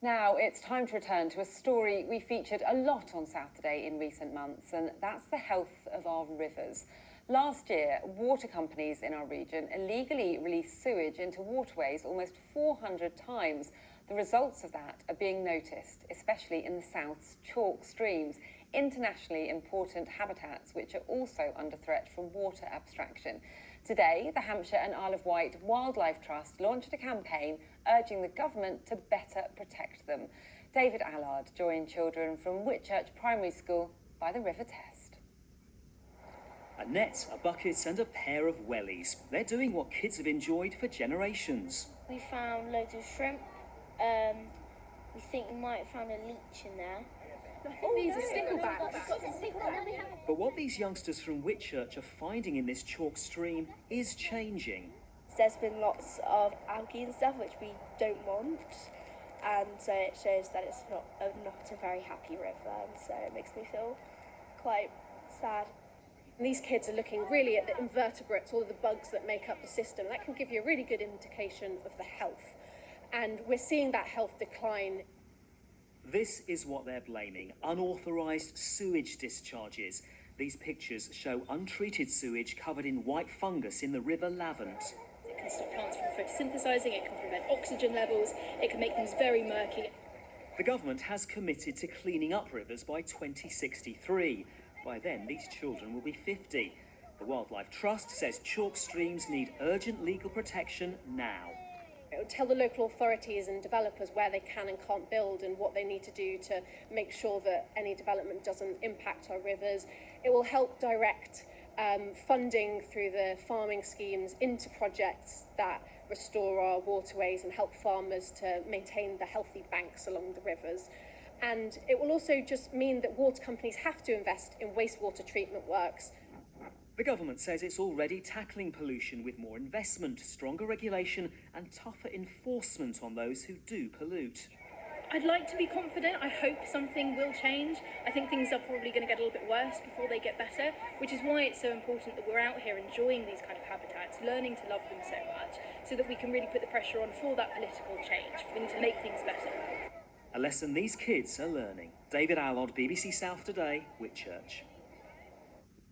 Now it's time to return to a story we featured a lot on Saturday in recent months, and that's the health of our rivers. Last year, water companies in our region illegally released sewage into waterways almost 400 times. The results of that are being noticed, especially in the South's Chalkstreams, internationally important habitats which are also under threat from water abstraction. Today, the Hampshire and Isle of Wight Wildlife Trust launched a campaign urging the government to better protect them. David Allard joined children from Whitchurch Primary School by the River Test. A net, a bucket and a pair of wellies. They're doing what kids have enjoyed for generations. We found loads of shrimp. We think we might have found a leech in there. These are sticklebacks. But what these youngsters from Whitchurch are finding in this chalk stream is changing. There's been lots of algae and stuff which we don't want, and so it shows that it's not a very happy river, and so it makes me feel quite sad. And these kids are looking really at the invertebrates, all of the bugs that make up the system. That can give you a really good indication of the health, and we're seeing that health decline. This is what they're blaming: unauthorised sewage discharges. These pictures show untreated sewage covered in white fungus in the River Lavant. It can stop plants from photosynthesising, it can prevent oxygen levels, it can make things very murky. The government has committed to cleaning up rivers by 2063. By then, these children will be 50. The Wildlife Trust says chalk streams need urgent legal protection now. It will tell the local authorities and developers where they can and can't build and what they need to do to make sure that any development doesn't impact our rivers. It will help direct funding through the farming schemes into projects that restore our waterways and help farmers to maintain the healthy banks along the rivers. And it will also just mean that water companies have to invest in wastewater treatment works. The government says it's already tackling pollution with more investment, stronger regulation and tougher enforcement on those who do pollute. I'd like to be confident. I hope something will change. I think things are probably going to get a little bit worse before they get better, which is why it's so important that we're out here enjoying these kind of habitats, learning to love them so much, so that we can really put the pressure on for that political change, for them to make things better. A lesson these kids are learning. David Allard, BBC South Today, Whitchurch.